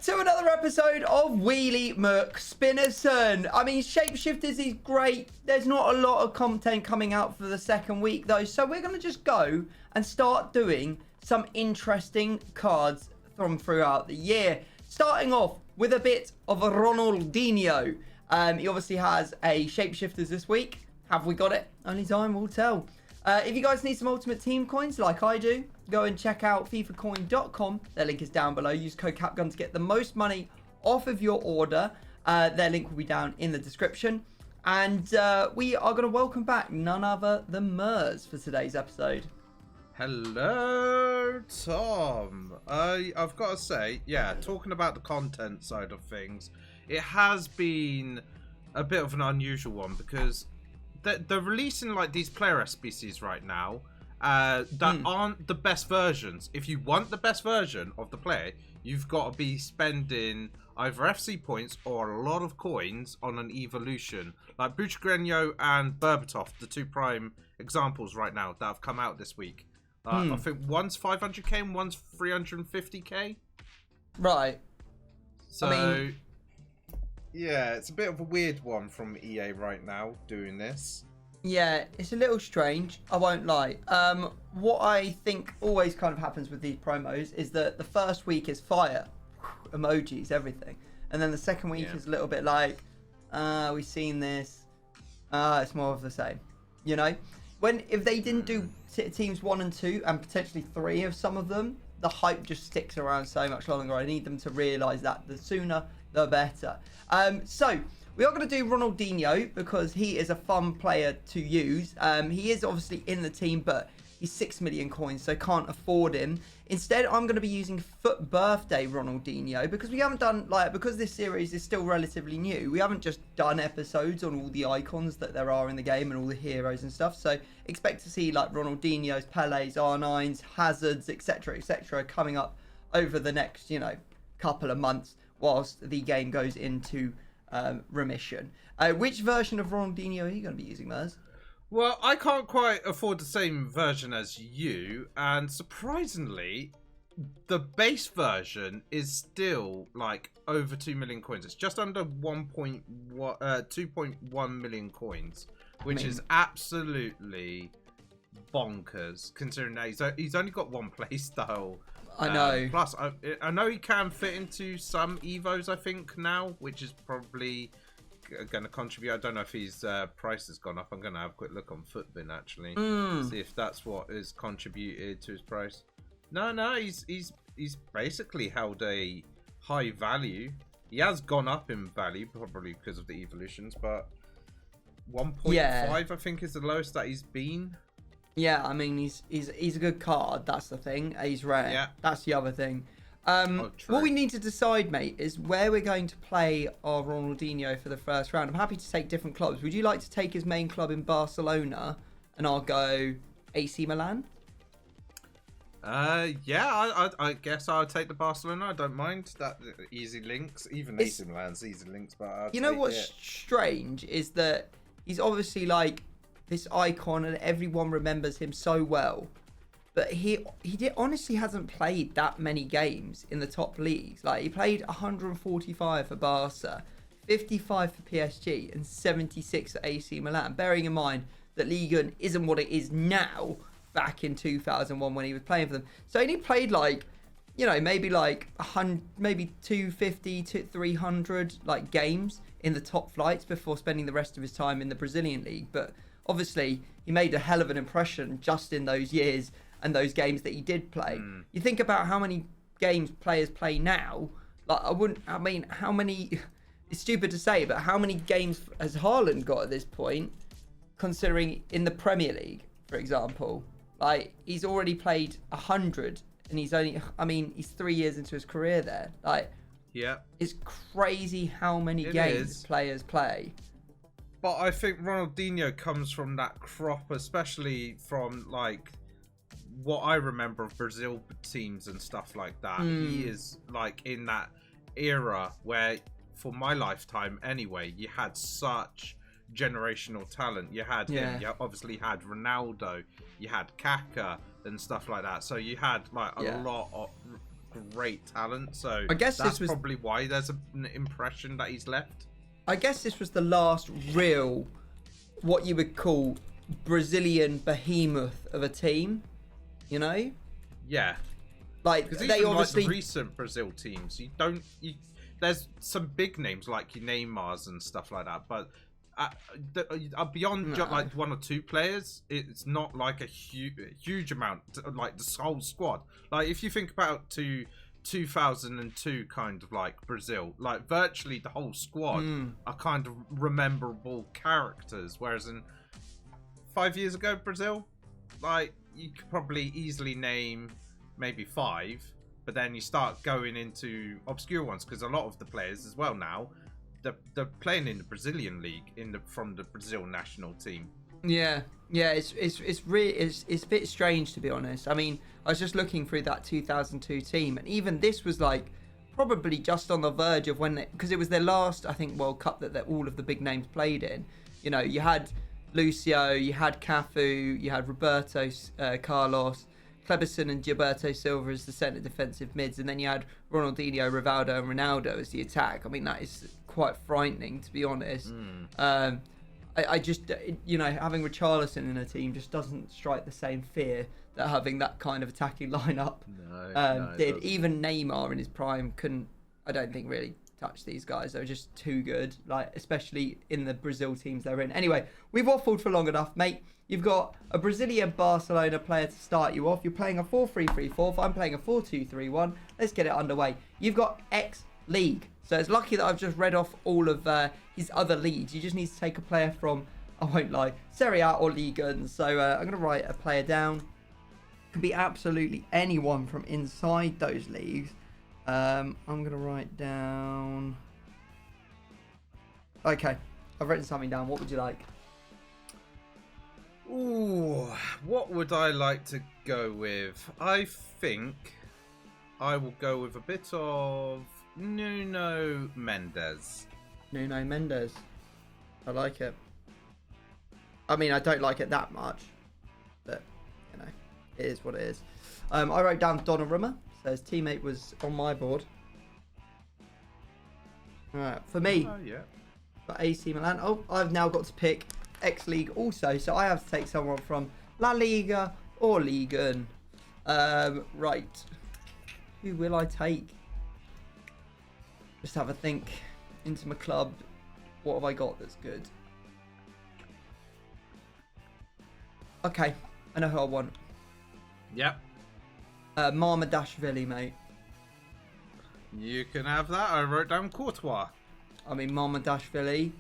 to another episode of Wheelie McSpinnerson. I mean, Shapeshifters is great. There's not a lot of content coming out for the second week, though. So we're going to just go and start doing some interesting cards from throughout the year. Starting off with a bit of a Ronaldinho. He obviously has a Shapeshifters this week. Have we got it? Only time will tell. If you guys need some Ultimate Team coins like I do, go and check out fifacoin.com. Their link is down below. Use code CAPGUN to get the most money off of your order. Their link will be down in the description. And we are going to welcome back none other than Mers for today's episode. Hello, Tom. I've got to say, yeah, talking about the content side of things, it has been a bit of an unusual one because they're releasing like these player SBCs right now that aren't the best versions. If you want the best version of the player, you've got to be spending either FC points or a lot of coins on an evolution. Like Buchgrenio and Berbatov, the two prime examples right now that have come out this week. I think one's 500k and one's 350k. Right. So, yeah, it's a bit of a weird one from EA right now doing this. Yeah, it's a little strange, I won't lie. What I think always kind of happens with these promos is that the first week is fire, emojis, everything. And then the second week is a little bit like, we've seen this, it's more of the same, you know? If they didn't do teams 1 and 2 and potentially 3 of some of them, the hype just sticks around so much longer. I need them to realise that the sooner the better. So we are going to do Ronaldinho because he is a fun player to use. He is obviously in the team, but he's 6 million coins, so can't afford him. Instead, I'm going to be using Foot Birthday Ronaldinho because we haven't done, because this series is still relatively new, we haven't just done episodes on all the icons that there are in the game and all the heroes and stuff. So expect to see like Ronaldinho's, Pele's, R9's, Hazards, etc., coming up over the next, couple of months whilst the game goes into remission. Which version of Ronaldinho are you going to be using, Mers? Well, I can't quite afford the same version as you, and surprisingly, the base version is still like over 2 million coins. It's just under 2.1 million coins, which is absolutely bonkers considering that he's only got one play style. I know. Plus, I know he can fit into some Evos, I think, now, which is probably going to contribute. I don't know if his price has gone up. I'm going to have a quick look on Footbin, actually, see if that's what has contributed to his price. No, he's basically held a high value. He has gone up in value, probably because of the evolutions, but 1.5, I think, is the lowest that he's been. Yeah, I mean, he's a good card. That's the thing. He's rare. Yeah. That's the other thing. What we need to decide, mate, is where we're going to play our Ronaldinho for the first round. I'm happy to take different clubs. Would you like to take his main club in Barcelona, and I'll go AC Milan? Yeah, I guess I'll take the Barcelona. I don't mind that easy links. Even AC Milan's easy links, but you know what's strange is that he's obviously like this icon, and everyone remembers him so well. But he honestly hasn't played that many games in the top leagues. Like, he played 145 for Barca, 55 for PSG, and 76 for AC Milan. Bearing in mind that Liga 1 isn't what it is now back in 2001 when he was playing for them. So he only played maybe 100, maybe 250 to 300 games in the top flights before spending the rest of his time in the Brazilian league. But obviously, he made a hell of an impression just in those years and those games that he did play. You think about how many games players play now. How many, it's stupid to say, but how many games has Haaland got at this point, considering in the Premier League, for example? He's already played 100, and he's 3 years into his career there. It's crazy how many games players play. But I think Ronaldinho comes from that crop, especially from what I remember of Brazil teams and stuff like that. He is in that era where, for my lifetime anyway, you had such generational talent. You had him, you obviously had Ronaldo, you had Kaká and stuff like that. So you had a lot of great talent. So I guess that's this was probably why there's an impression that he's left. I guess this was the last real, what you would call Brazilian behemoth of a team. You know? Yeah. Like Because they even obviously like the recent Brazil teams, there's some big names like your Neymars and stuff like that, but beyond like one or two players, it's not like a huge amount, like the whole squad. Like if you think about 2002 kind of like Brazil, like virtually the whole squad are kind of rememberable characters, whereas in 5 years ago Brazil, like you could probably easily name maybe 5, but then you start going into obscure ones because a lot of the players as well now they're playing in the Brazilian league from the Brazil national team. Yeah, it's really it's a bit strange, to be honest. I mean, I was just looking through that 2002 team, and even this was like probably just on the verge of when because it was their last, I think, World Cup that all of the big names played in. You know, you had Lucio, you had Cafu, you had Roberto Carlos, Kleberson and Gilberto Silva as the centre defensive mids, and then you had Ronaldinho, Rivaldo and Ronaldo as the attack. I mean, that is quite frightening, to be honest. I just, you know, having Richarlison in a team just doesn't strike the same fear that having that kind of attacking lineup did. Even Neymar in his prime couldn't, I don't think, really touch these guys. They were just too good, like especially in the Brazil teams they're in. Anyway, we've waffled for long enough, mate. You've got a Brazilian Barcelona player to start you off. You're playing a 4-3-3-4. I'm playing a 4-2-3-1. Let's get it underway. You've got X League. So it's lucky that I've just read off all of his other leagues. You just need to take a player from, I won't lie, Serie A or Liga. So I'm going to write a player down. Could be absolutely anyone from inside those leagues. I'm going to write down... Okay, I've written something down. What would you like? Ooh, what would I like to go with? I think I will go with a bit of Nuno Mendes. Nuno Mendes. I like it. I mean, I don't like it that much, but, you know, it is what it is. I wrote down Donnarumma, so his teammate was on my board. Alright, for me, for AC Milan, I've now got to pick X League also, so I have to take someone from La Liga or Liga. Right, who will I take? Just have a think into my club. What have I got that's good? Okay, I know who I want. Yep. Marmadashvili, mate. You can have that. I wrote down Courtois. I mean, Marmadashvili.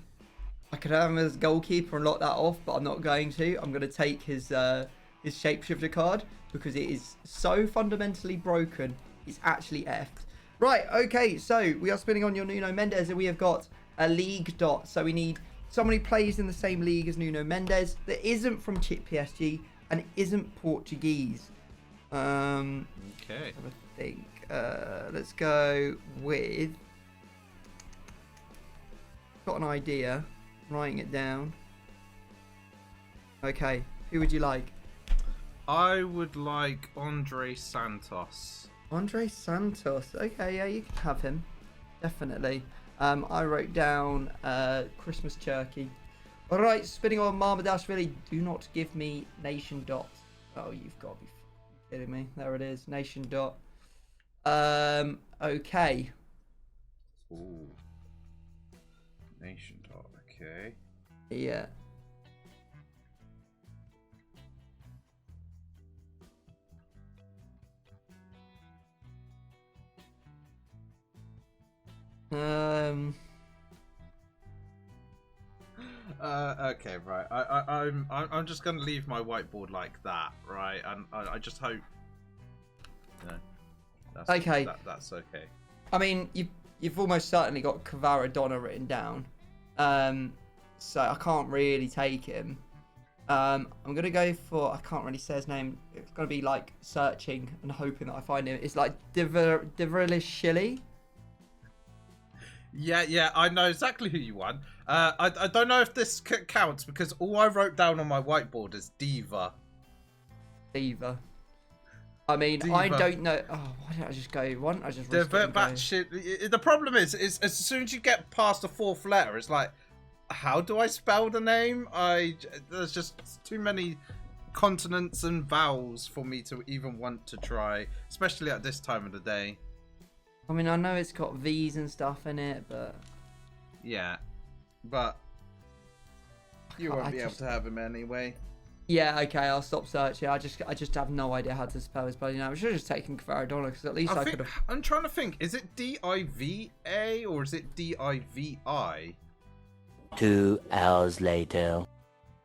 I could have him as goalkeeper and lock that off, but I'm not going to. I'm going to take his shapeshifter card because it is so fundamentally broken. It's actually effed. Right, okay, so we are spinning on your Nuno Mendes and we have got a league dot. So we need someone who plays in the same league as Nuno Mendes that isn't from PSG and isn't Portuguese. Okay. I think. Let's go with... Got an idea. Writing it down. Okay, who would you like? I would like Andre Santos. Andre Santos. Okay, yeah, you can have him. Definitely. I wrote down Christmas Turkey. Alright, spinning on Marmadashvili. Do not give me Nation Dot. Oh, you've got to be kidding me. There it is. Nation Dot. Okay. Ooh. Nation Dot, okay. Yeah. Okay, right. I'm just gonna leave my whiteboard like that, right? And I just hope. No. That's, okay. That's okay. I mean, you've almost certainly got Kvaradonna written down, so I can't really take him. I'm gonna go for, I can't really say his name. It's gonna be like searching and hoping that I find him. It's like Divrishvili. Yeah, I know exactly who you want. I don't know if this counts because all I wrote down on my whiteboard is Diva. Diva. I mean, I Diva. don't know. Oh, why didn't I just go one? I just risked it The and go. batshit. The problem is as soon as you get past the fourth letter, it's like, how do I spell the name? There's just too many consonants and vowels for me to even want to try, especially at this time of the day. I mean, I know it's got V's and stuff in it, but Yeah, but you won't be able to have him anyway. yeah, okay, I'll stop searching. I just have no idea how to spell his bloody name. I should have just taken Maradona because at least I could have. I'm trying to think. Is it Diva or is it Divi? 2 hours later.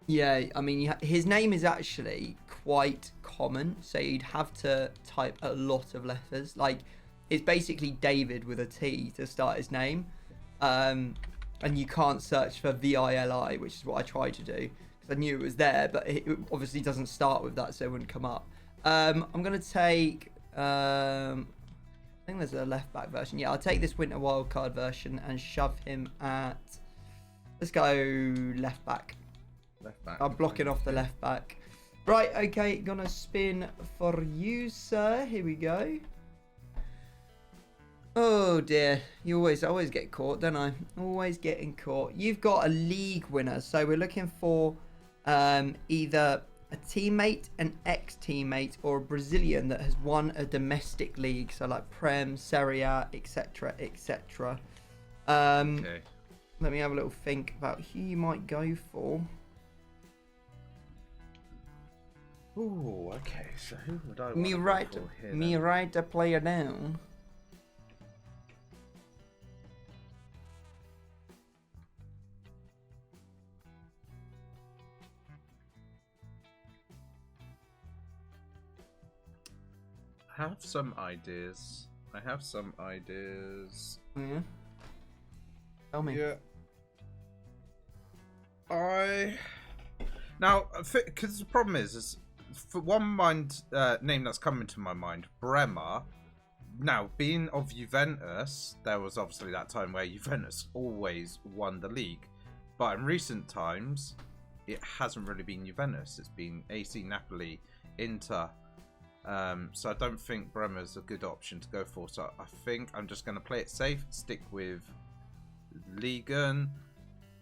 Yeah, I mean, his name is actually quite common, so you'd have to type a lot of letters. Like, it's basically David with a T to start his name, and you can't search for Vili, which is what I tried to do because I knew it was there, but it obviously doesn't start with that, so it wouldn't come up. I'm gonna take. I think there's a left back version. Yeah, I'll take this winter wildcard version and shove him at. Let's go left back. Left back. I'm blocking off the left back. Right, okay, gonna spin for you, sir. Here we go. Oh dear, I always get caught, don't I? Always getting caught. You've got a league winner, so we're looking for either a teammate, an ex-teammate, or a Brazilian that has won a domestic league, so like Prem, Serie A, etc., etc. Okay. Let me have a little think about who you might go for. Ooh, okay. So who would I? Me write a player down. I have some ideas. Oh, yeah. Tell me. Yeah. Now, because the problem is for one name that's coming to my mind, Bremer. Now, being of Juventus, there was obviously that time where Juventus always won the league, but in recent times, it hasn't really been Juventus. It's been AC Napoli, Inter. So I don't think Bremer's a good option to go for. So I think I'm just going to play it safe, stick with Ligon.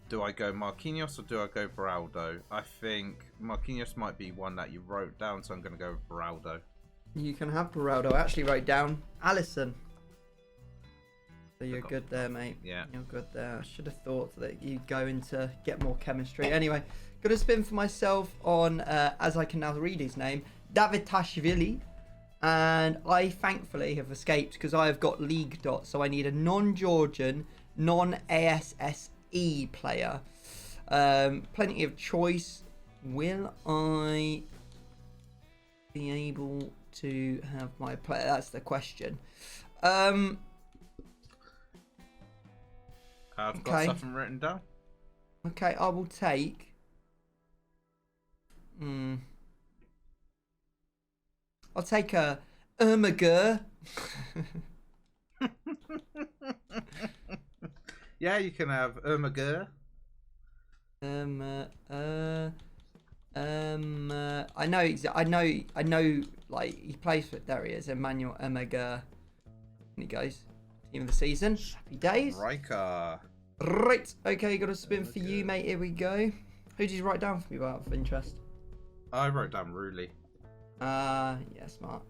Do I go Marquinhos or do I go Beraldo? I think Marquinhos might be one that you wrote down, so I'm going to go with Beraldo. You can have Beraldo. I actually wrote down Alisson. So you're good there, mate. Yeah. You're good there. I should have thought that you'd go into get more chemistry. Anyway, got to spin for myself on, as I can now read his name, Davitashvili. And I thankfully have escaped because I have got league dots. So I need a non-Georgian, non-ASSE player. Plenty of choice. Will I be able to have my player? That's the question. I've got something written down. Okay, I will take. I'll take a Ermager. Yeah, you can have Ermager. I know. Like he plays for. There he is, Emmanuel Ermager. And he goes. Team of the season. Happy days. Riker. Right. Okay, got a spin for you, mate. Here we go. Who did you write down for me out of interest? I wrote down Wheelie. Yeah, smart.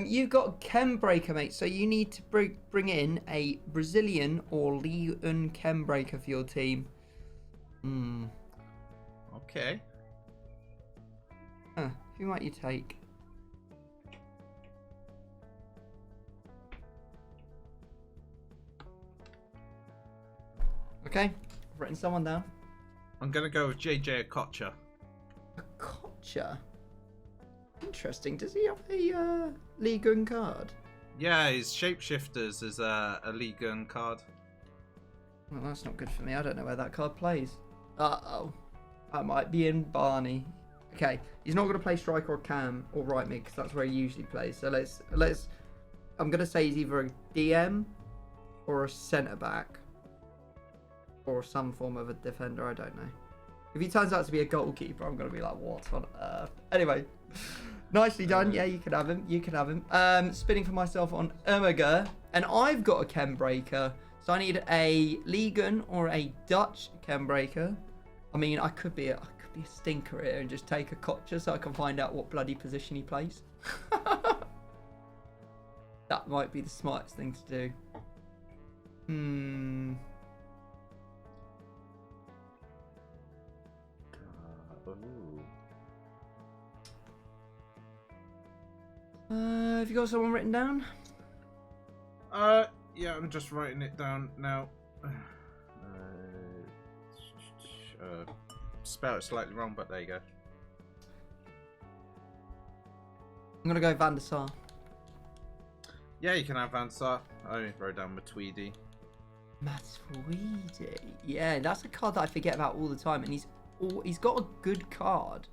You've got Chem Breaker, mate. So you need to bring in a Brazilian or Leon Chem Breaker for your team. Okay. Who might you take? Okay, I've written someone down. I'm gonna go with JJ Okocha. Okocha? Interesting. Does he have a League One card? Yeah, his Shapeshifters is a League One card. Well, that's not good for me. I don't know where that card plays. Uh-oh. I might be in Barney. Okay, he's not going to play striker or cam or right mid because that's where he usually plays. So let's. I'm going to say he's either a DM or a centre back or some form of a defender. I don't know. If he turns out to be a goalkeeper, I'm going to be like, what on earth? Anyway, Nicely done. Yeah, you can have him. You can have him. Spinning for myself on Omega. And I've got a Chem Breaker. So I need a Ligon or a Dutch Chem Breaker. I mean, I could be a stinker here and just take a Kocha so I can find out what bloody position he plays. That might be the smartest thing to do. Have you got someone written down? Yeah, I'm just writing it down now. Spell it slightly wrong, but there you go. I'm gonna go Van der Sar. Yeah, you can have Van Sar. I wrote down Matuidi. Matuidi. Yeah, that's a card that I forget about all the time, and he's got a good card.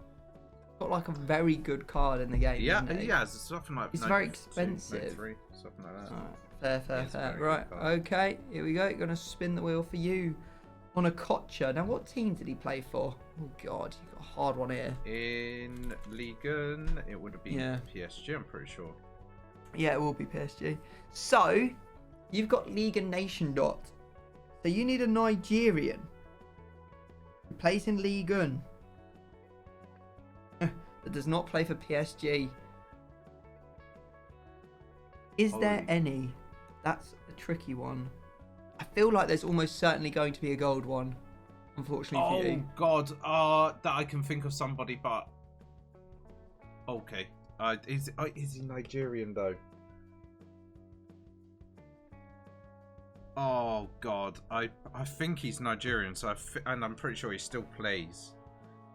Got like a very good card in the game. Yeah, yeah, it's something like. It's very expensive. 93, something like that. Fair. Right, okay, here we go. Gonna spin the wheel for you on a Kocha. Now, what team did he play for? Oh God, you got a hard one here. In Ligon, it would have been PSG. I'm pretty sure. Yeah, it will be PSG. So, you've got League and Nation dot. So you need a Nigerian who plays in Ligue 1 that does not play for PSG. Is there any? That's a tricky one. I feel like there's almost certainly going to be a gold one, unfortunately for you. Oh God, that I can think of somebody, but okay. Is he Nigerian though? Oh God, I think he's Nigerian, so and I'm pretty sure he still plays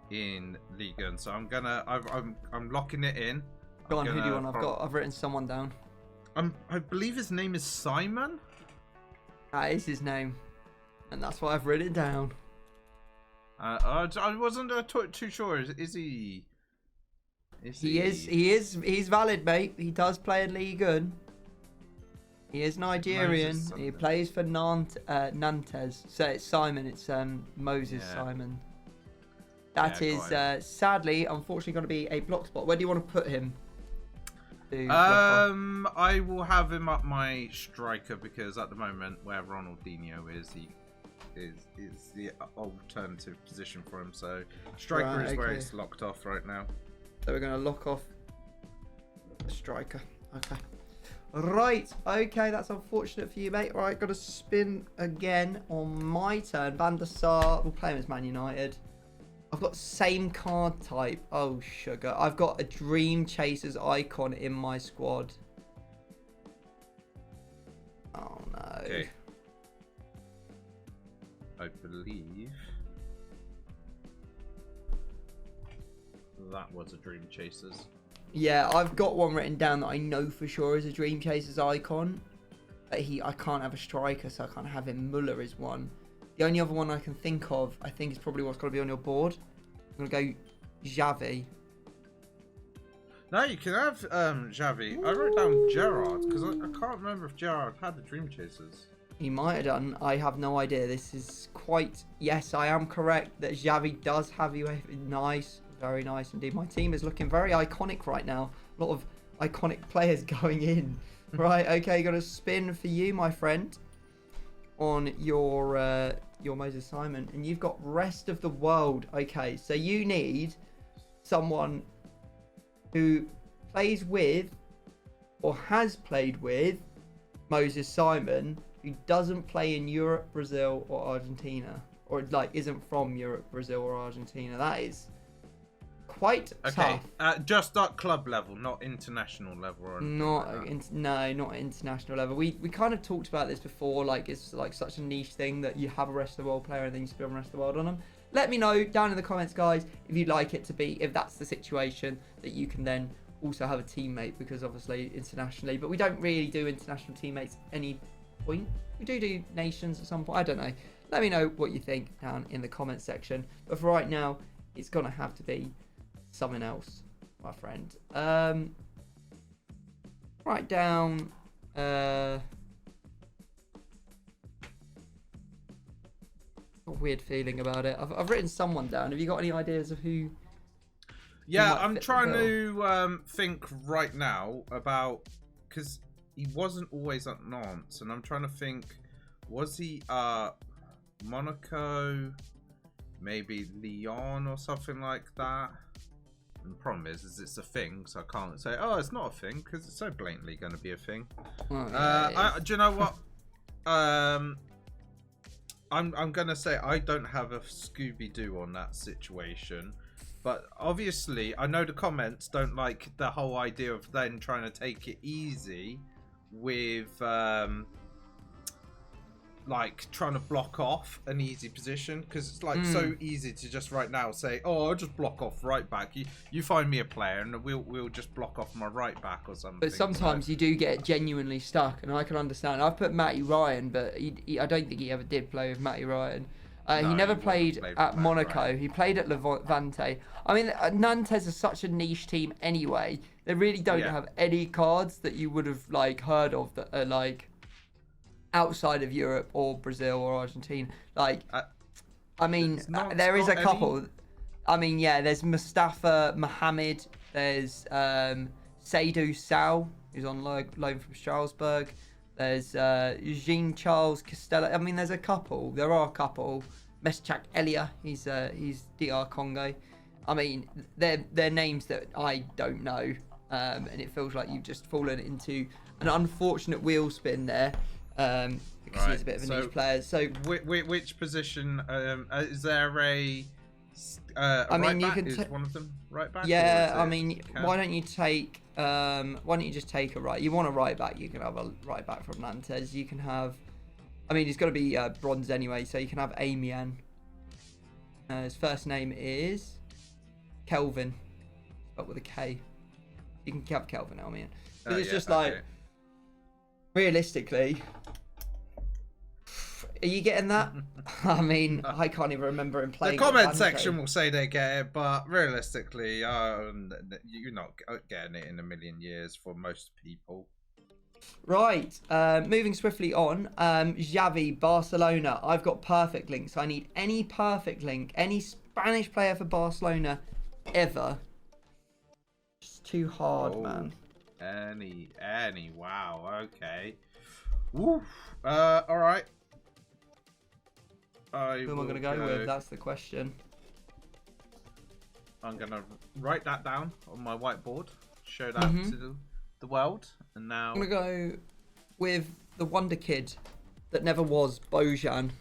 in Ligue 1. So I'm locking it in. Go on, who do you want? I've written someone down. I believe his name is Simon. That is his name, and that's why I've written it down. I wasn't too sure. Is he? He's valid, mate. He does play in Ligue 1. He is Nigerian. He plays for Nantes. So it's Simon. It's Moses Simon. That is sadly, unfortunately, going to be a block spot. Where do you want to put him? I will have him up my striker because at the moment where Ronaldinho is, he is the alternative position for him. So striker is where it's locked off right now. So we're going to lock off the striker. Okay. Right. Okay, that's unfortunate for you, mate. Right, got to spin again on my turn. Van der Sar. We'll play him as Man United. I've got same card type. Oh, sugar. I've got a Dream Chasers icon in my squad. Oh, no. Okay. I believe that was a Dream Chasers. Yeah, I've got one written down that I know for sure is a Dream Chasers icon. But I can't have a striker, so I can't have him. Muller is one. The only other one I can think of, I think, is probably what's got to be on your board. I'm going to go Xavi. No, you can have Xavi. I wrote down Gerrard because I can't remember if Gerrard had the Dream Chasers. He might have done. I have no idea. This is quite... Yes, I am correct that Xavi does have UEFA. Nice. Very nice indeed. My team is looking very iconic right now. A lot of iconic players going in. Right, okay, got a spin for you, my friend, on your Moses Simon, and you've got rest of the world. Okay, so you need someone who plays with or has played with Moses Simon, who doesn't play in Europe, Brazil, or Argentina, or like isn't from Europe, Brazil, or Argentina. That is quite tough. Just at club level, not international level. Or not not international level. We kind of talked about this before. Like it's like such a niche thing that you have a rest of the world player and then you spin rest of the world on them. Let me know down in the comments, guys, if you'd like it to be, if that's the situation, that you can then also have a teammate, because obviously internationally, but we don't really do international teammates at any point. We do nations at some point. I don't know. Let me know what you think down in the comments section. But for right now, it's gonna have to be something else, my friend. Write down a weird feeling about it. I've written someone down. Have you got any ideas of who? Yeah, might I'm fit the trying bill. to think right now about, because he wasn't always at Nantes, and I'm trying to think, was he Monaco, maybe Lyon or something like that? And the problem is it's a thing, so I can't say, oh, it's not a thing, because it's so blatantly going to be a thing. Oh, yeah, Do you know what? I'm gonna say I don't have a Scooby-Doo on that situation, but obviously I know the comments don't like the whole idea of then trying to take it easy with like trying to block off an easy position, because it's like so easy to just right now say, oh, I'll just block off right back. You find me a player and we'll just block off my right back or something. But sometimes you do get genuinely stuck, and I can understand. I've put Matty Ryan, but I don't think he ever did play with Matty Ryan. No, he never he played wouldn't play with at Matty Monaco. Ryan. He played at Levante. I mean, Nantes is such a niche team anyway. They really don't have any cards that you would have like heard of that are like outside of Europe or Brazil or Argentina. Like, I mean, there is a couple. Any... I mean, yeah, there's Mustafa Mohamed. There's Seydou Sal, who's on loan from Strasbourg. There's Jean-Charles Costello. I mean, there's a couple. There are a couple. Meschak Elia, he's DR Congo. I mean, they're names that I don't know, and it feels like you've just fallen into an unfortunate wheel spin there. Because he's a bit of a niche player. So, which position is there a? I mean, you can is one of them right back. Yeah, I mean, why don't you take? Why don't you just take a right? You want a right back? You can have a right back from Nantes. You can have. I mean, he's got to be bronze anyway, so you can have Amiens. His first name is Kelvin, but with a K. You can have Kelvin Amiens. But it's just like, realistically. Are you getting that? I mean, I can't even remember him playing. The comment section will say they get it, but realistically, you're not getting it in a million years for most people. Right, moving swiftly on. Xavi, Barcelona. I've got perfect links. I need any perfect link, any Spanish player for Barcelona ever. It's too hard, man. Any. Wow. Okay. Woo. All right. Who am I going to go with? That's the question. I'm going to write that down on my whiteboard, show that to the world, and now... I'm going to go with the wonder kid that never was, Bojan.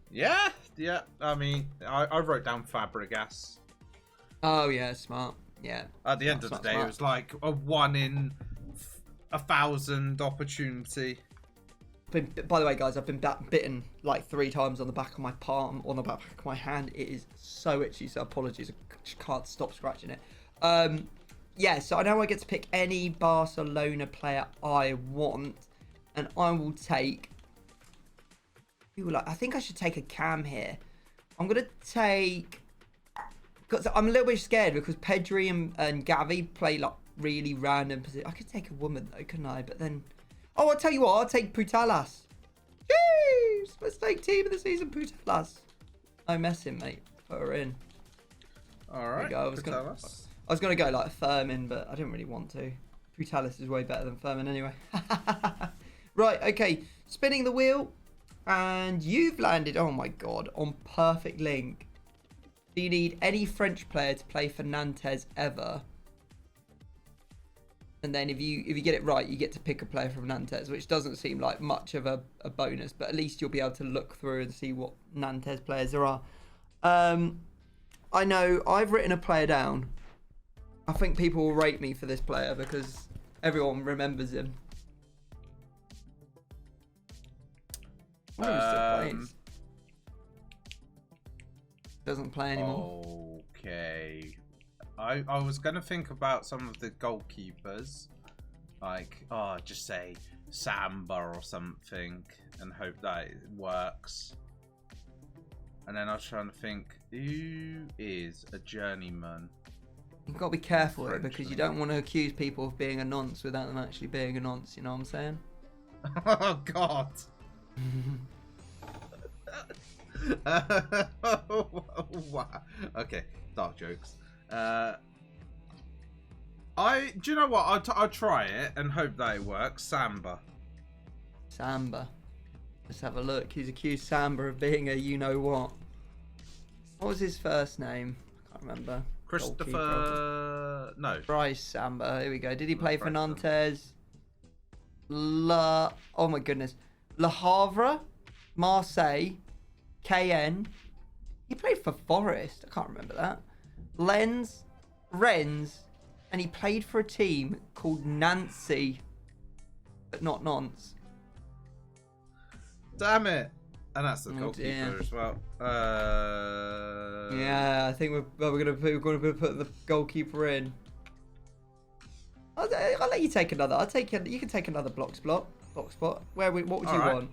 Yeah. I mean, I wrote down Fabregas. Oh, yeah, smart. Yeah. At the end of the day, it was like a 1 in 1,000 opportunity. By the way, guys, I've been bitten like 3 times on the back of my palm, on the back of my hand. It is so itchy, so apologies. I just can't stop scratching it. Yeah, so I know I get to pick any Barcelona player I want, and I will take... I think I should take a Cam here. I'm going to take... Because I'm a little bit scared because Pedri and Gavi play like really random positions. I could take a woman though, couldn't I? But then... Oh, I'll tell you what, I'll take Putellas. Jeez! Mistake team of the season, Putellas. No messing, mate. Put her in. Alright, I was gonna go like Furman, but I didn't really want to. Putellas is way better than Furman anyway. Right, okay. Spinning the wheel. And you've landed, oh my god, on perfect link. Do you need any French player to play for Nantes ever? And then if you get it right, you get to pick a player from Nantes, which doesn't seem like much of a bonus, but at least you'll be able to look through and see what Nantes players there are. I know I've written a player down. I think people will rate me for this player because everyone remembers him. I wonder if he still plays. Doesn't play anymore. Okay. I was going to think about some of the goalkeepers. Like, just say Samba or something and hope that it works. And then I was trying to think, who is a journeyman? You've got to be careful here because you don't want to accuse people of being a nonce without them actually being a nonce, you know what I'm saying? Oh, God. Wow. Okay, dark jokes. Do you know what? I'll try it and hope that it works. Samba. Samba. Let's have a look. He's accused Samba of being a you-know-what. What was his first name? I can't remember. Christopher... No. Bryce Samba. Here we go. Did he play for Bryce Nantes? Oh my goodness. Le Havre? Marseille? KN? He played for Forest. I can't remember that. Rennes? And he played for a team called Nancy. But not Nantes. Damn it. And that's the Oh, goalkeeper dear. as well. Yeah, I think we're gonna put the goalkeeper in. I'll let you take another. You can take another block spot. What would you want?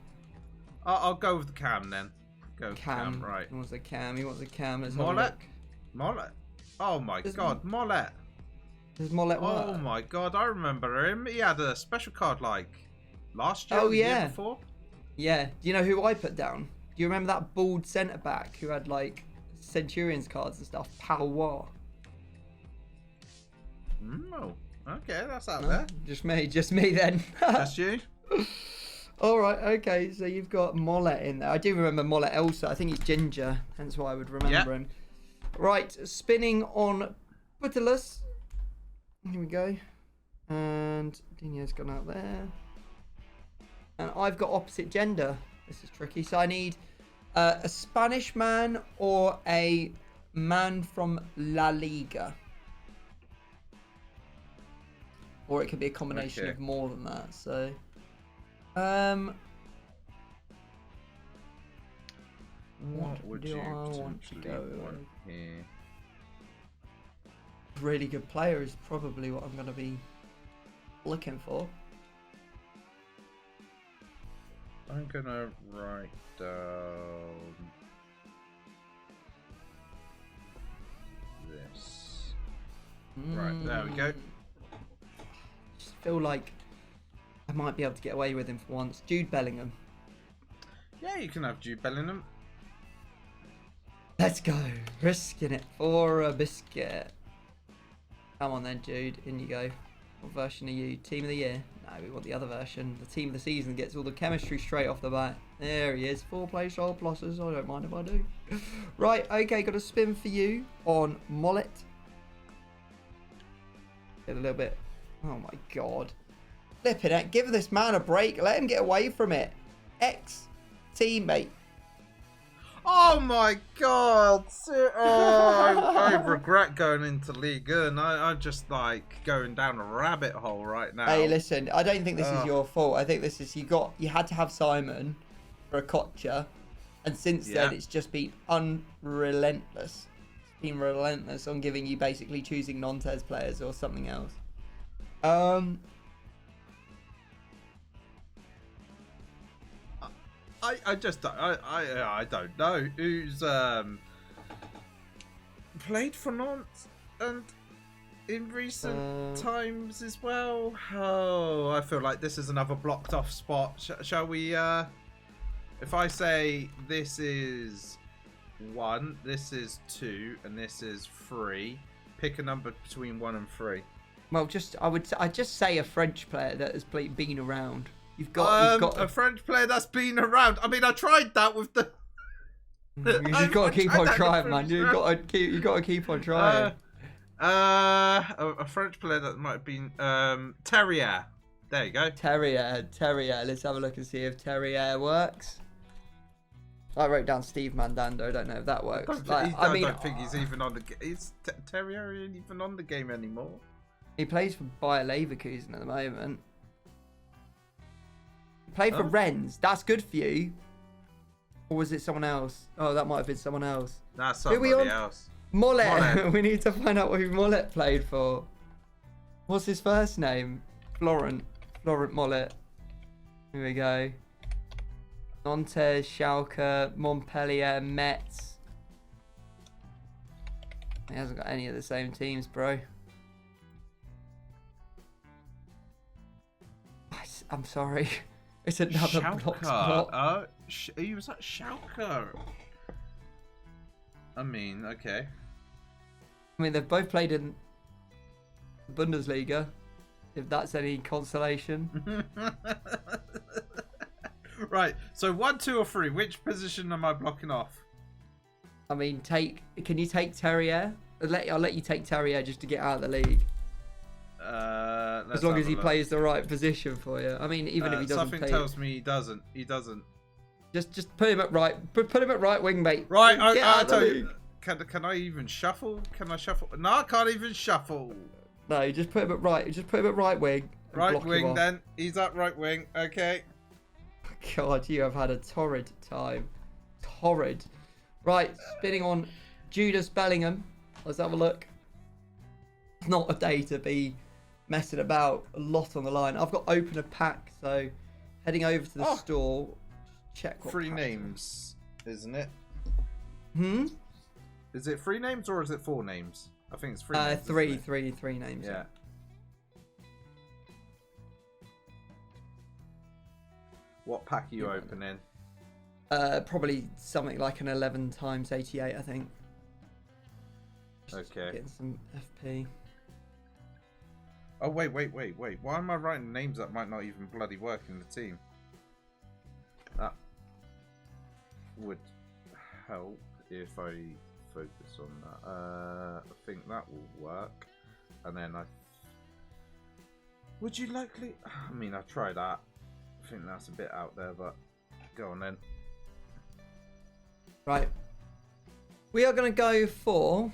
I'll go with the Cam then. Go with Cam. right. He wants a Cam. Let's have a Mollet. look. Mollet. Oh my God, Mollet. Does Mollet work? Oh my God, I remember him. He had a special card like last year. Oh, or the year yeah. before. Yeah. Do you know who I put down? Do you remember that bald centre back who had like Centurions cards and stuff? Palois. Oh, okay, that's out No, there. Just me then. That's you. All right, okay. So you've got Mollet in there. I do remember Mollet Elsa. I think he's ginger, hence why I would remember him. Right, spinning on Putilus. Here we go. And Dino's gone out there. And I've got opposite gender. This is tricky. So I need a Spanish man or a man from La Liga. Or it could be a combination of more than that. So, what would you I want to potentially go want here? really good player is probably what I'm going to be looking for. I'm gonna write down this. Right, there we go. Just feel like I might be able to get away with him for once. Jude Bellingham. Yeah, you can have Jude Bellingham. Let's go. Risking it for a biscuit. Come on then, Jude. In you go. What version are you? Team of the year? No, we want the other version. The team of the season gets all the chemistry straight off the bat. There he is. 4 play style pluses. I don't mind if I do. Right, okay. Got a spin for you on Mollet. Get a little bit. Oh my God. Flipping it. Give this man a break. Let him get away from it. Ex-teammate. Oh my God! I regret going into League and I'm just like going down a rabbit hole right now. Hey, listen, I don't think this is your fault. I think this is you had to have Simon for a Kocha, and since then it's just been unrelentless. It's been relentless on giving you basically choosing Nantes players or something else. I don't know who's played for Nantes and in recent times as well. Oh, I feel like this is another blocked off spot. Shall we? If I say this is 1, this is 2, and this is 3, pick a number between 1 and 3. Well, I'd just say a French player that has been around. You've got a French player that's been around. I mean, I tried that with the. You've got to keep on trying, man. You've got to keep on trying. A French player that might have been Terrier. There you go. Terrier. Let's have a look and see if Terrier works. I wrote down Steve Mandando. I don't know if that works. I don't think he's even on the. Is Terrier even on the game anymore? He plays for Bayer Leverkusen at the moment. Played for Rennes. That's good for you. Or was it someone else? Oh, that might have been someone else. That's somebody else. Mollet. We need to find out who Mollet played for. What's his first name? Florent Mollet. Here we go. Nantes, Schalke, Montpellier, Metz. He hasn't got any of the same teams, bro. I'm sorry. It's another block spot. He was at Schalke. I mean, okay. I mean, they've both played in the Bundesliga, if that's any consolation. Right, so 1, 2, or 3. Which position am I blocking off? I mean, can you take Terrier? I'll let you take Terrier just to get out of the league. As long as he plays the right position for you. I mean, even if he doesn't something play, tells me he doesn't. He doesn't. Just put him at right. Put him at right wing, mate. Right, Get out of the league. Can I even shuffle? Can I shuffle? No, I can't even shuffle. No, just put him at right. Just put him at right wing. Right wing, then. He's at right wing. Okay. God, you have had a torrid time. Torrid. Right, spinning on Judas Bellingham. Let's have a look. It's not a day to be messing about. A lot on the line. I've got open a pack, so heading over to the store. Check what 3 names, isn't it? Is it 3 names or is it 4 names? I think it's 3 names. Three names. Yeah. What pack are you opening? Probably something like an 11 times 88, I think. Okay. Getting some FP. Oh, wait. Why am I writing names that might not even bloody work in the team? That would help if I focus on that. I think that will work. And then would you likely... I mean, I try that. I think that's a bit out there, but go on then. Right. We are going to go for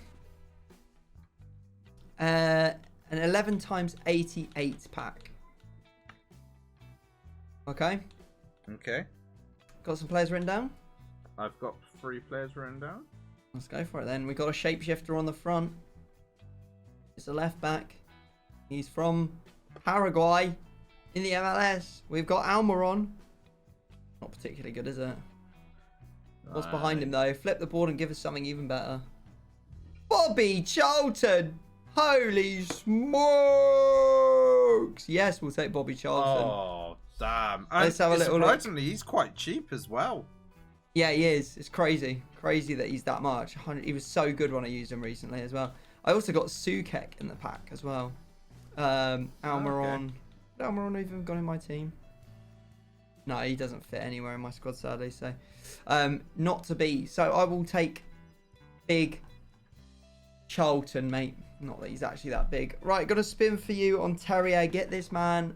an 11 times 88 pack. Okay. Okay. Got some players written down? I've got 3 players written down. Let's go for it then. We've got a shapeshifter on the front. It's a left back. He's from Paraguay in the MLS. We've got Almiron. Not particularly good, is it? What's behind him though? Flip the board and give us something even better. Bobby Charlton! Holy smokes! Yes, we'll take Bobby Charlton. Oh, damn. Let's have a little look. Surprisingly, he's quite cheap as well. Yeah, he is. It's crazy. Crazy that he's that much. He was so good when I used him recently as well. I also got Sukek in the pack as well. Almiron. Okay. Almiron even got in my team? No, he doesn't fit anywhere in my squad, sadly. So, not to be. So I will take big Charlton, mate. Not that he's actually that big. Right, got a spin for you on Terrier. Get this man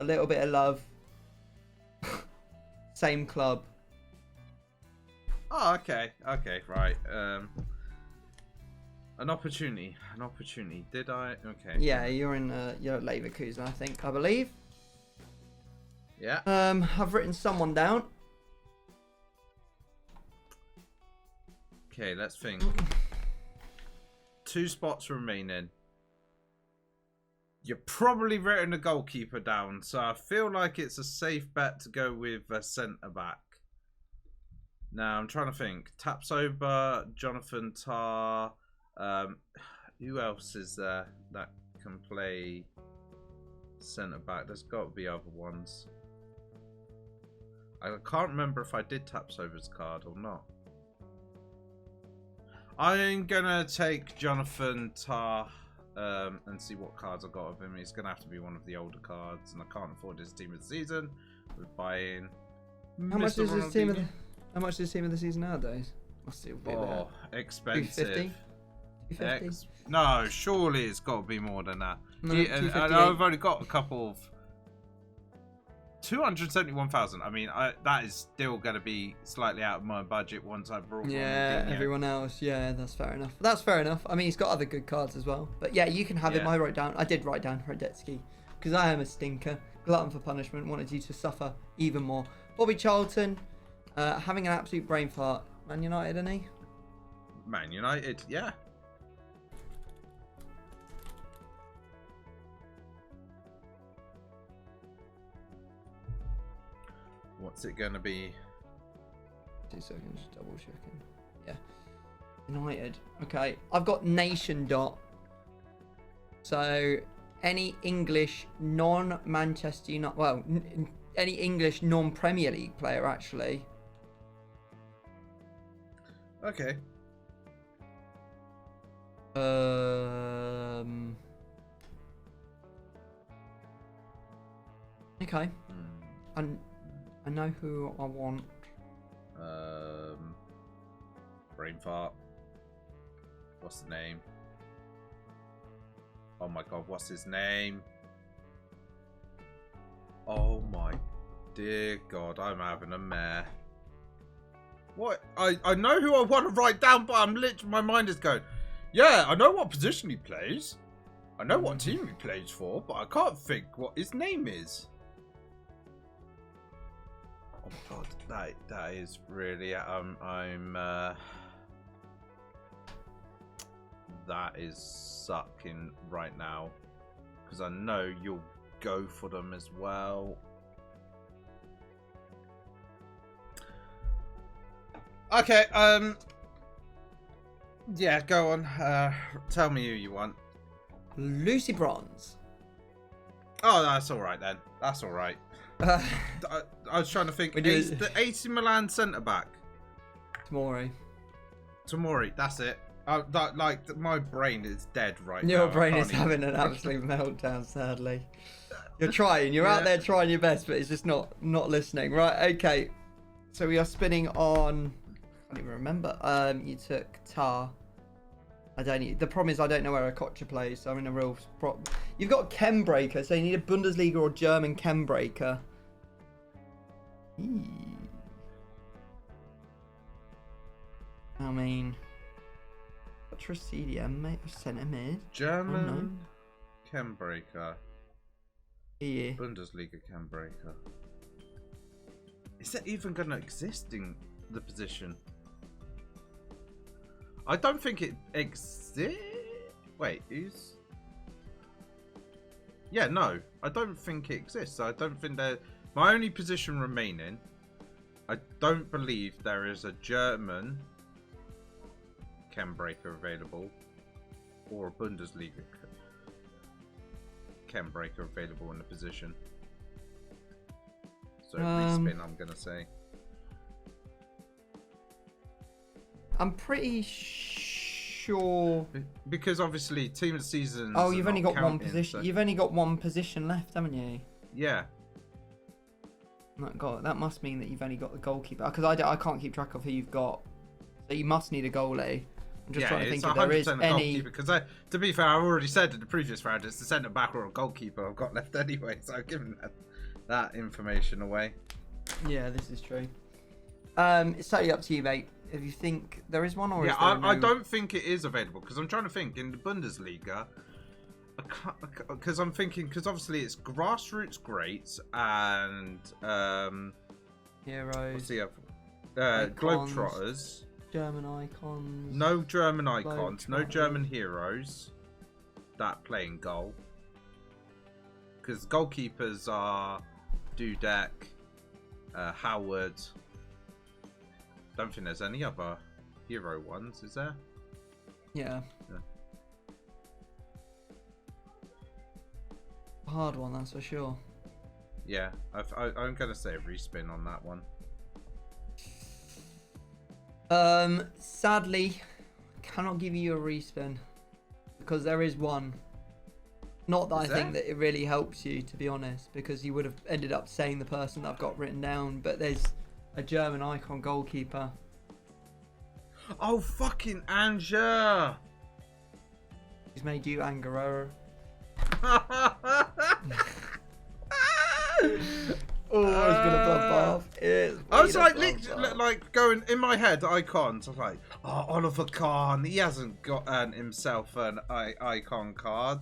a little bit of love. Same club. Oh, okay, right. An opportunity. Did I? Okay. Yeah, you're at Leverkusen, I believe. Yeah. I've written someone down. Okay, let's think. 2 spots remaining. You're probably written a goalkeeper down, so I feel like it's a safe bet to go with a centre back. Now I'm trying to think. Tapsoba, Jonathan Tah. Who else is there that can play centre back? There's got to be other ones. I can't remember if I did Tapsoba's card or not. I'm gonna take Jonathan Tah and see what cards I got of him. He's gonna have to be one of the older cards, and I can't afford his team of the season. We're buying. How much is his team of the? How much is his team of the season nowadays? Must still be about expensive. 250? No, surely it's got to be more than that. No, and I've only got a couple of 271,000. I mean, that is still going to be slightly out of my budget once I brought. Yeah, everyone else. Yeah, that's fair enough. That's fair enough. I mean, he's got other good cards as well. But yeah, you can have him. I did write down Hradetsky because I am a stinker, glutton for punishment. Wanted you to suffer even more. Bobby Charlton, having an absolute brain fart. Man United, isn't he? Man United, yeah. What's it gonna be? 2 seconds, double checking. Yeah. United. Okay, I've got Nation Dot. So, any English non-Manchester United... Well, any English non-Premier League player, actually. Okay. Okay. I know who I want. Brain fart. What's the name? Oh my god, what's his name? Oh my dear god, I'm having a mare. What? I know who I want to write down, but I'm literally, my mind is going, yeah, I know what position he plays. I know what team he plays for, but I can't think what his name is. Oh my god, that is really, that is sucking right now, because I know you'll go for them as well. Okay, yeah, go on. Tell me who you want. Lucy Bronze. Oh, that's all right then. That's all right. I was trying to think. The AC Milan centre back. Tomori. That's it. My brain is dead right now. Your brain is having an absolute meltdown. Sadly, you're trying. You're out there trying your best, but it's just not listening. Right? Okay. So we are spinning on. I can't even remember. You took Tar. The problem is I don't know where Okocha plays, so I'm in a real problem. You've got Chem Breaker, so you need a Bundesliga or German Chem Breaker. I mean, Ultra CDM, mate. I sent him in. German Chem Breaker. Yeah. Bundesliga Chem Breaker. Is that even going to exist in the position? I don't think it exists. Wait, who's? Yeah, no, I don't think it exists. I don't think there. My only position remaining, I don't believe there is a German Chem Breaker available, or a Bundesliga Chem Breaker available in the position. So respin, I'm gonna say. I'm pretty sure because obviously team of the season. Oh, you've only got one position. So... You've only got one position left, haven't you? Yeah. That must mean that you've only got the goalkeeper. Because I can't keep track of who you've got. So you must need a goalie. I'm just trying to think if there is any. Because to be fair, I've already said in the previous round it's the centre back or a goalkeeper I've got left anyway. So I've given that information away. Yeah, this is true. It's totally up to you, mate. If you think there is one, or I don't think it is available because I'm trying to think in the Bundesliga. Because I'm thinking because obviously it's grassroots greats and Heroes. What's the other? Globetrotters. German icons. No German icons. No German heroes that play in goal. Because goalkeepers are Dudek, Howard. Don't think there's any other hero ones, is there? Yeah. Hard one, that's for sure. Yeah, I'm gonna say a respin on that one. Sadly, cannot give you a respin because there is one. Not that I think that it really helps you, to be honest, because you would have ended up saying the person that I've got written down. But there's a German icon goalkeeper. Oh, fucking Anja! He's made you Angarero. Oh, it's been a bloodbath. I was like going in my head icons. I was like, oh, Oliver Kahn. He hasn't got himself an icon card.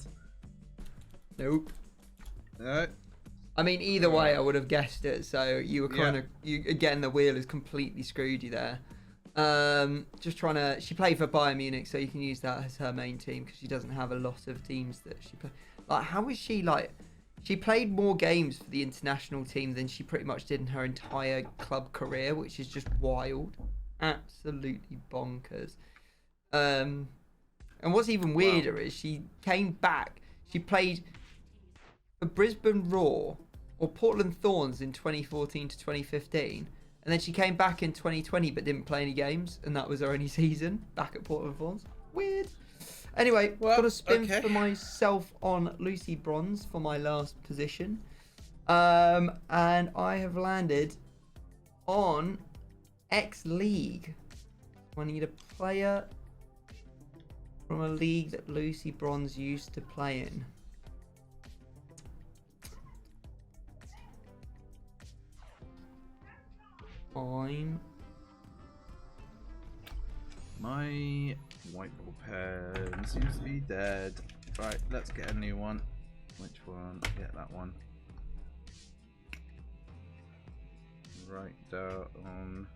Nope. No. I mean, either way, I would have guessed it. So you were kind of again. The wheel has completely screwed you there. Just trying to. She played for Bayern Munich, so you can use that as her main team because she doesn't have a lot of teams that she play. Like, how is she like? She played more games for the international team than she pretty much did in her entire club career, which is just wild, absolutely bonkers. And what's even weirder is she came back. She played for Brisbane Roar or Portland Thorns in 2014 to 2015. And then she came back in 2020 but didn't play any games. And that was her only season back at Portland Thorns. Weird. Anyway, Well, got a spin okay. for myself on Lucy Bronze for my last position. And I have landed on X League. I need a player from a league that Lucy Bronze used to play in. My white ball pen seems to be dead. Right, let's get a new one. Which one? Yeah, that one. Right down.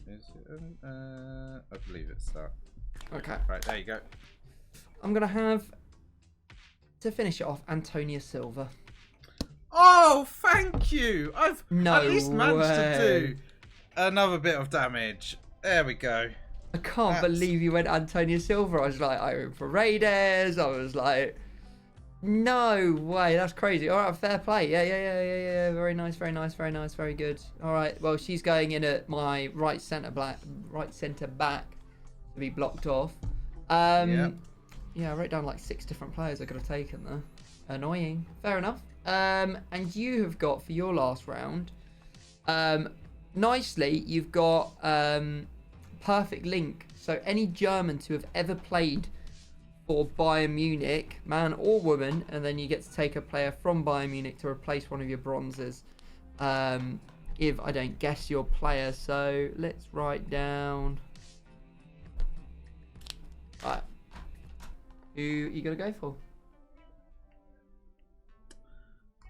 Is it? I believe it's that. Okay. Right, there you go. I'm going to have, to finish it off, Antonia Silva. Oh, thank you! I've No at least managed to way. do another bit of damage. There we go. I can't believe you went Antonia Silva. I was like, I went for Raiders. I was like, no way. That's crazy. All right, fair play. Yeah. Very nice, very good. All right, well, she's going in at my right centre back to be blocked off. Yep. Yeah, I wrote down like 6 different players I could have taken there. Annoying. Fair enough. And you have got for your last round, nicely, you've got perfect link. So any German to have ever played for Bayern Munich, man or woman, and then you get to take a player from Bayern Munich to replace one of your bronzes. If I don't guess your player, so let's write down. Right. Who are you gonna go for?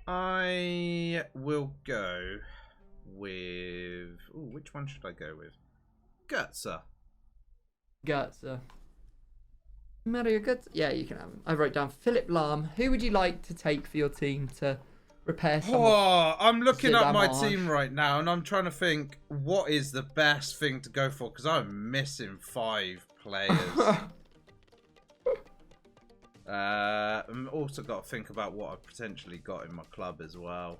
I will go with... Ooh, which one should I go with? Götze. Götze. Mario Götze? Yeah, you can have him. I wrote down Philip Lahm. Who would you like to take for your team to repair some of I'm looking the at my damage? team right now, and I'm trying to think what is the best thing to go for, because I'm missing 5 players. I'm also got to think about what I've potentially got in my club as well.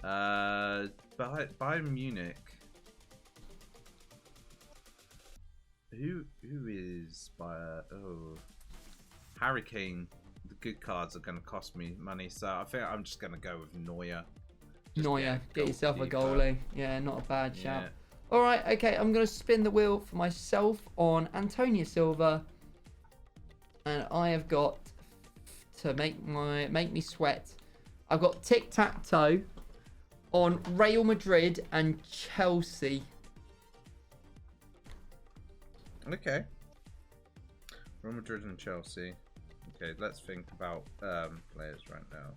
Bayern Munich. Who is Harry Kane. The good cards are going to cost me money, so I think I'm just going to go with Neuer. Neuer, get yourself a goalie. Yeah, not a bad shout. Yeah. All right, okay, I'm going to spin the wheel for myself on Antonia Silva. And I have got, to make me sweat, I've got tic-tac-toe on Real Madrid and Chelsea. Okay. Real Madrid and Chelsea. Okay, let's think about players right now.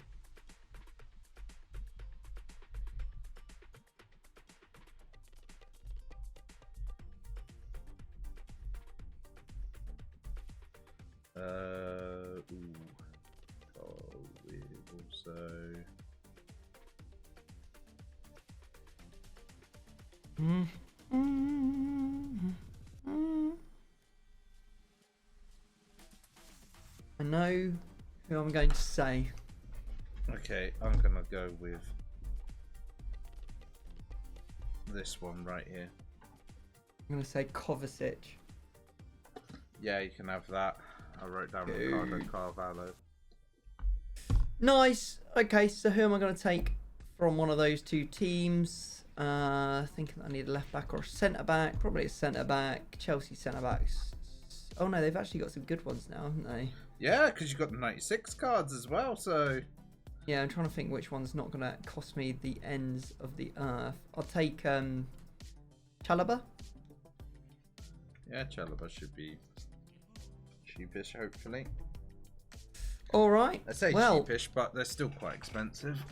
We also. I know who I'm going to say. Okay, I'm gonna go with this one right here. I'm going to say Kovacic. Yeah, you can have that. I wrote down Ricardo Carvalho. Nice. Okay, so who am I going to take from one of those 2 teams? Thinking I need a left back or a centre back. Probably a centre back. Chelsea centre backs. Oh no, they've actually got some good ones now, haven't they? Yeah, because you've got the 96 cards as well, so... Yeah, I'm trying to think which one's not going to cost me the ends of the earth. I'll take Chalobah. Yeah, Chalobah should be cheapish, hopefully. All right. I say well, cheapish, but they're still quite expensive.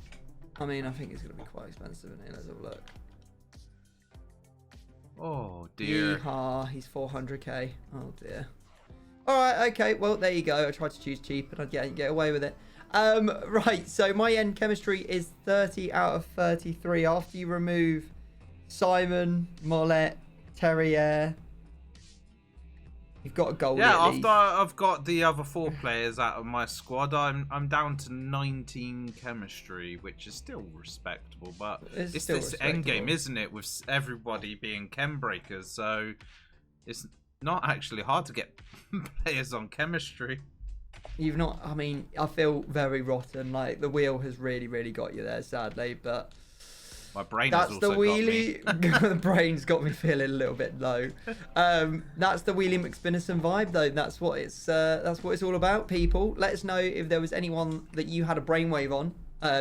I mean, I think it's going to be quite expensive, isn't it? Let's have a look. Oh, dear. Yeehaw, he's 400k. Oh, dear. All right, okay. Well, there you go. I tried to choose cheap, and I'd get away with it. Right, so my end chemistry is 30 out of 33 after you remove Simon, Mollett, Terrier. You've got a goal. Yeah, at after least. I've got the other 4 players out of my squad, I'm down to 19 chemistry, which is still respectable. But it's still this end game, respectable. isn't it? With everybody being chem breakers, so it's not actually hard to get players on chemistry. You've not. I mean, I feel very rotten. Like the wheel has really got you there, sadly. But My brain that's has the also wheelie. got me. The brain's got me feeling a little bit low. That's the Wheelie McSpinnerson vibe, though. That's what it's all about. People, let us know if there was anyone that you had a brainwave on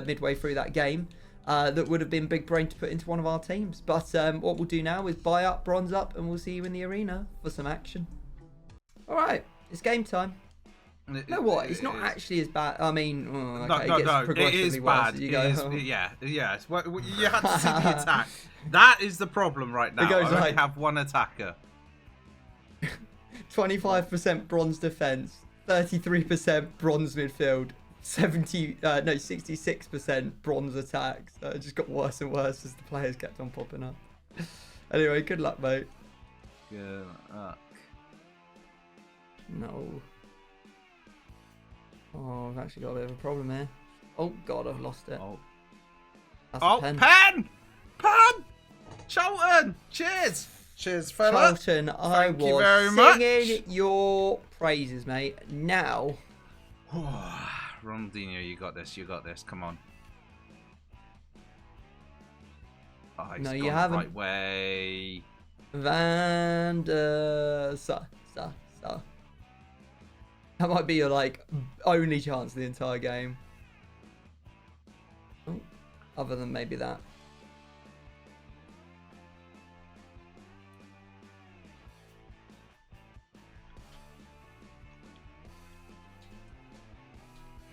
midway through that game that would have been big brain to put into one of our teams. But what we'll do now is buy up, bronze up, and we'll see you in the arena for some action. All right, it's game time. You know what? It's not actually as bad. I mean, okay, No, it gets progressively it is worse bad. as you go. Yeah. Well, you have to see the attack. That is the problem right now. It goes I only like- have one attacker. 25% bronze defense, 33% bronze midfield, 66% bronze attacks. So it just got worse and worse as the players kept on popping up. Anyway, good luck, mate. Good luck. No. Oh, I've actually got a bit of a problem here. Oh god, I've lost it. Oh, That's a pen. pen! Charlton! Cheers! Cheers, fella. Charlton, I Thank you was very much. singing your praises, mate. Now, Ronaldinho, you got this. Come on. Oh, he's No, gone you the haven't. right way. Van der Sar. That might be your like only chance of the entire game. Oh, other than maybe that.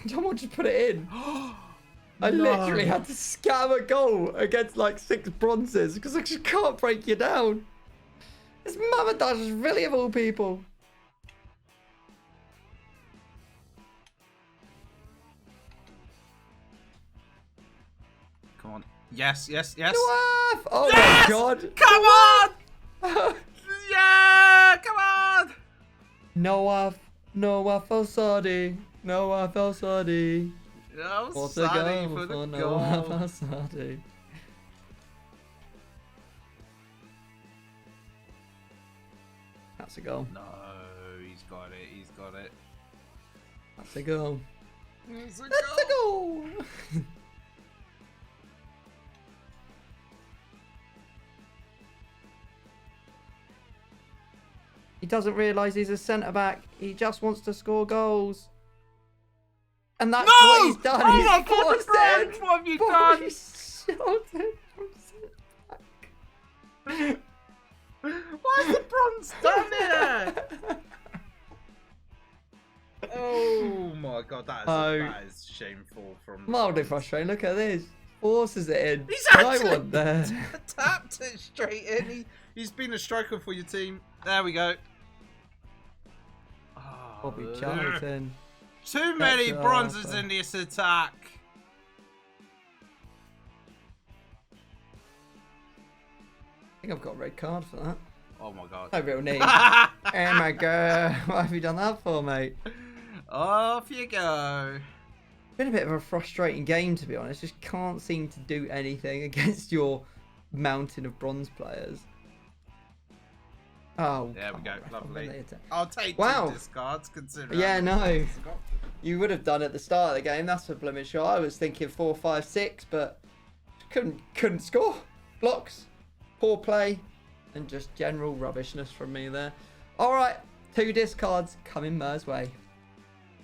Someone just put it in. I literally had to scam a goal against like 6 bronzes because I just can't break you down. It's Mamadash's really of all people. Come on. Yes. Noaf! Oh Yes! my god. Come on! Yeah! Come on! Noaf Al-Sadi. Noaf Al-Sadi. Oh, What a Sadi goal for the for Noaf goal. Al-Sadi. That's a goal. No, he's got it. That's a goal. It's a That's a goal. He doesn't realise he's a centre-back. He just wants to score goals. And that's what he's done. Oh He's my God, forced Brad, it. what have you done? Boris Shelton from centre-back. Why's the bronze done it? Oh my god, that is shameful from Mildly frustrating. Look at this. Forces it in. He's I actually want there. tapped it straight in. He's been a striker for your team. There we go. Oh, Bobby Charlton. too many That's bronzes awful. in this attack. I think I've got a red card for that. Oh my god. No real need. Oh my god. What have you done that for, mate? Off you go. Been a bit of a frustrating game, to be honest. Just can't seem to do anything against your mountain of bronze players. Oh, There we come go. on, ref, Lovely. I'm gonna attack. I'll take Wow. 2 discards considering. Yeah, no. I You would have done at the start of the game. That's a blemish shot. I was thinking 4, 5, 6, but couldn't score. Blocks, poor play, and just general rubbishness from me there. All right, 2 discards coming Mer's way.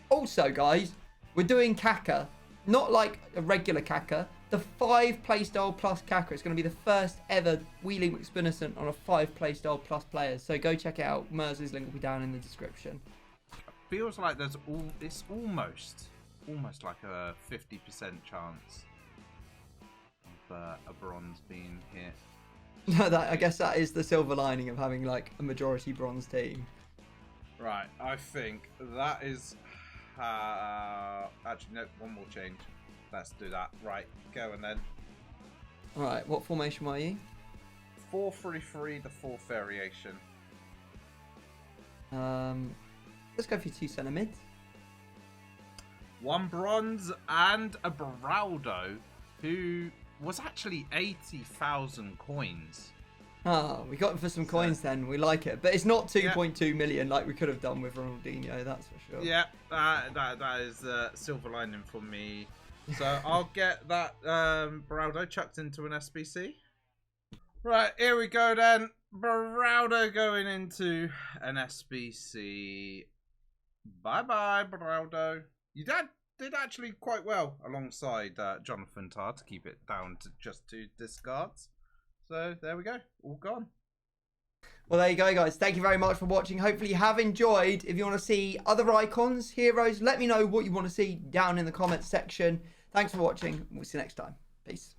Also, guys, we're doing Kaka, not like a regular Kaka. The 5 playstyle plus Kaka. It's going to be the first ever Wheelie McSpinnerson on a 5 playstyle plus players. So go check it out. Mer's link will be down in the description. feels like it's almost like a 50% chance of a bronze being hit. I guess that is the silver lining of having like a majority bronze team. Right, I think that is actually no, one more change. Let's do that. Right, go and then All right, what formation were you? 4-3-3, the 4th variation. Let's go for 2 centre mids. 1 bronze and a Beraldo, who was actually 80,000 coins. Oh, we got him for some coins then. We like it. But it's not 2.2 million like we could have done with Ronaldinho, that's for sure. Yeah, that is a silver lining for me. So I'll get that Beraldo chucked into an SBC. Right, here we go then. Beraldo going into an SBC. Bye-bye, Beraldo. You did actually quite well alongside Jonathan Tarr to keep it down to just 2 discards. So there we go, all gone. Well, there you go, guys. Thank you very much for watching. Hopefully you have enjoyed. If you want to see other icons, heroes, let me know what you want to see down in the comments section. Thanks for watching. We'll see you next time. Peace.